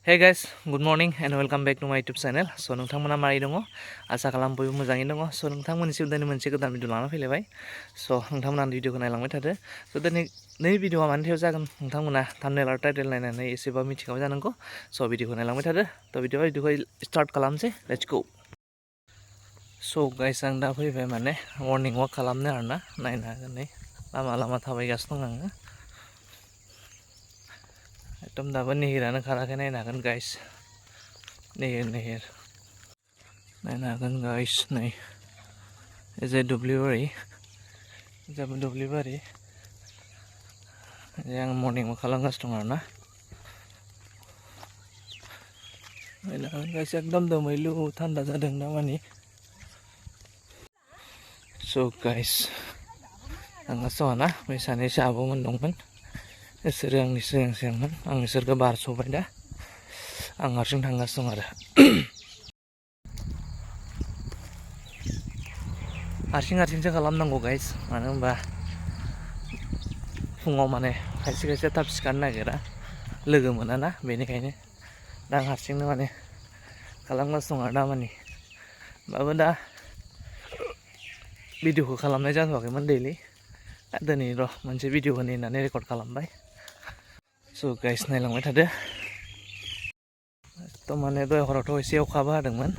Hey guys, good morning and welcome back to my YouTube channel. So नोंथांमोना मारै दङ? आसा खालाम बयबो मोजाङैनो दङ. So नोंथांमोननिसिम दिनै मोनसे गोदान भिडिअ लाना फैलायबाय. So नोंथांमोना भिडिअखौ नायलांबाय थादो. So दिनै भिडिअआ मानि सायाव जागोन नोंथांमोना थाम्बनेल आरो टाइटेल नायनानै एसेबा मिथिखाबाय जानांगौ. So भिडिअखौ नायलांबाय थादो. तो भिडिअखौ स्टार्ट खालामसै. Let's go. So guys आं दा फैबाय माने मर्निं वाक खालामनो आरोना नायनो हागोन नै लामा थाबायगासिनो दं आङो. एकदम दाबो निहिरानो खाराखै नायनो हागोन गाइस. निहिर नायनो हागोन गाइस नै एजे दुब्लिबारि जाबो दुब्लिबारि आं मर्निं वाक खालामगासिनो दं आरोना नायनो हागोन गाइस एकदम दोमैलु थान्दा जादों दा मानि. So guys थांगासिनो दङ ना बै सानैसो आब'मोन दंमोन बिसोरो आंनि सिगांमोन आं बिसोरखौ बारस'बाय दा आं हारसिं थांगासिनो दं आरो हारसिंसो खालामनांगौ गाइस मानो होनबा फुङाव माने खायसे थाब सिखारनो नागिरा लोगो मोनाना बेनिखायनो दा आं हारसिंनो माने खालामगासिनो दं आरो दा मानि होमबाबो दा भिडिअखौ खालामनाय जाथ'वाखैमोन दैलि दा दिनै र' मोनसे भिडिअ होननानै रेकर्ड खालामबाय. So गाइस नायलांबाय थादो. एकदम माने दहाय हरावथ' एसे अखाबो हादोंमोन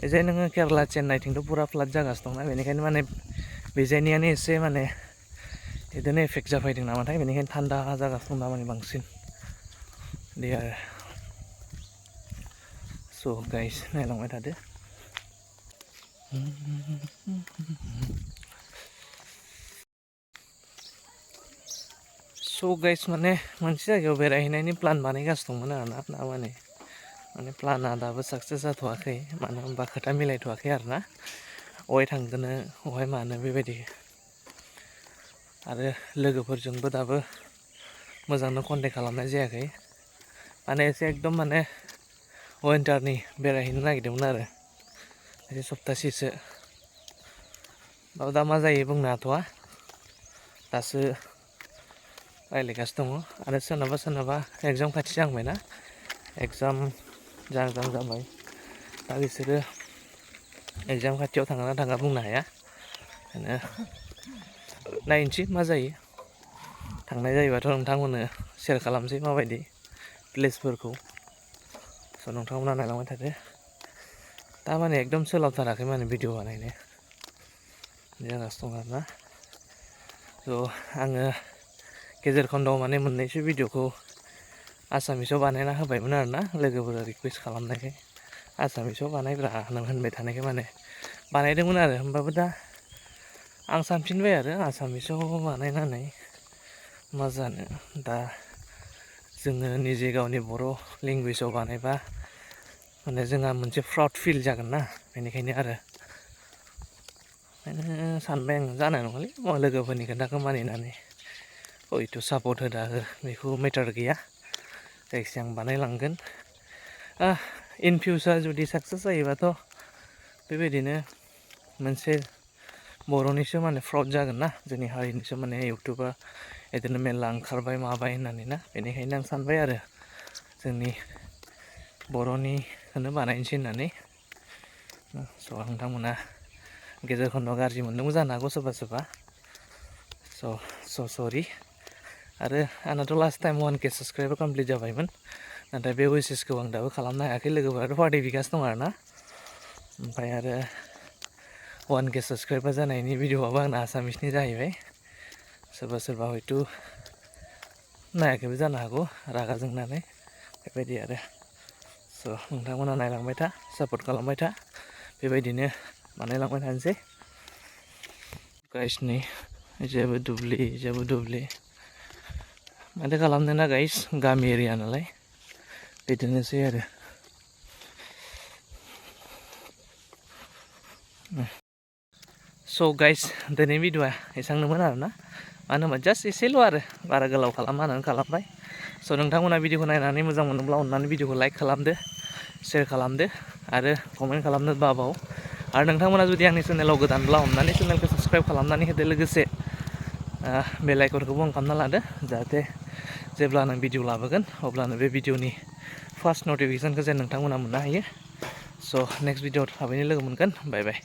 एजाय नोङो केरेला चेन्नाइथिंथ' पुरा फ्लाड जागासिनो दंना बेनिखायनो माने बेजायनियानो एसे माने बिदिनो एफेक्ट जाफैदों नामाथाय बेनिखायनो थान्दा जागासिनो दं माने बांसिन दे आरो. So गाइस नायलांबाय थादो. So गाइस माने मोनसे जायगायाव बेरायहैनायनि प्लान बानायगासिनो दंमोन आरोना दा माने प्लाना दाबो साक्सेस जाथ'वाखै मानो होनबा खोथा मिलायथ'वाखै आरोना अहाय थांगोनो अहाय मानो बेबायदि आरो लोगोफोरजोंबो दाबो मोजांनो कन्टेक्ट खालामनाय जायाखै माने एसे एकदम माने विन्टारनि बेरायहैनो नागिरदोंमोन आरो एसे सप्तासेसो दा मा जायो बुंनो हाथ'वा दासो रायज्लायगासिनो दङ आरो सोरनाबा एग्जाम खाथि जाहांबायना एग्जाम जाबाय दा बिसोरो एग्जाम खाथियाव थांना थाङा बुंनो हाया नायनोसै मा जायो थांनाय जायोबाथ' नोंथांमोननो शेयार खालामसै माबायदि प्लेसफोरखौ. स' नोंथांमोना नायलांबाय थादो दा माने एकदम सोलाबथाराखै माने भिडिअ बानायनो जागासिनो दं आरोना. स' आङो गेजेर खन्दआव माने मोननैसो भिडिअखौ आसामिसाव बानायना होबायमोन आरोना लोगोफोरा रिकुवेस्ट खालामनायखाय आसामिसाव बानायब्रा होनबाय थानायखाय माने बानायदोंमोन आरो होमबाबो दा आं सानफिनबाय आरो आसामिसाव बानायनानै मा जानो दा जोङो निजे गावनि बर' लेंगुवेजाव बानायबा माने जोंहा मोनसे प्राउड फिल जागोन ना बेनिखायनो आरो ओंखायनो सानबाय आं जानाय नङालै लोगोफोरनि खोथाखौ मानिनानै हयथ' सापर्ट होदा हो बेखौ मेटार गैया जायखिजाया आं बानायलांगोन. इन फिउचार जुदि साक्सेस जायोबाथ' बेबायदिनो मोनसे बर'निसो माने प्राउड जागोन ना जोंनि हारिनिसो माने इउटुबार बिदिनो मेरला ओंखारबाय माबाय होननानै ना बेनिखायनो आं सानबाय आरो जोंनि बर'निखौनो बानायनोसै होननानै. स' नोंथांमोना गेजेर खन्दआव गाज्रि मोनदोंबो जानो हागौ सोरबा स' सरि आरो आंनाथ' last time 1K subscriber complete जाबायमोन नाथाय बे उइसेसखौ आं दाबो खालामनो हायाखै लोगोफोराथ' पार्टि बिगासिनो दं आरोना ओमफ्राय आरो 1K साबसक्राइबार जानायनि भिडिअआबो आंना आसामिसनि जाहैबाय सोरबा हयथ' नायाखैबो जानो हागौ रागा जोंनानै बेबायदि आरो. स' नोंथांमोना नायलांबाय था सापर्ट खालामबाय था बेबायदिनो बानायलांबाय थानोसै गाइस. नै जेबो दुब्लि माथो खालामनो ना गाइस गामि एरिया नालाय बिदिनोसै आरो. स' गाइस दिनै भिडिअआ एसांनोमोन आरोना मानो होनबा जास्ट एसेल' आरो बारा गोलाव खालामा होननानै खालामबाय. स' नोंथांमोना भिडिअखौ नायनानै मोजां मोनोब्ला अननानै भिडिअखौ लाइक खालामदो शेयार खालामदो आरो कमेन्ट खालामनो दाबाव आरो नोंथांमोना जुदि आंनि चेनेलाव गोदानब्ला अननानै चेनेलखौ साबस्क्राइब खालामनानै होदो लोगोसे बेल आइकनखौबो अन खालामना लादो जाहाथे जेब्ला नों भिडिअ लाबोगोन अब्लानो बे भिडिअनि फार्स्ट नटिफिकेसनखौ जेन नोंथांमोना मोननो हायो। स' नेक्स्ट भिडिअ थाबैनो लोगो मोनगोन। बाय बाय।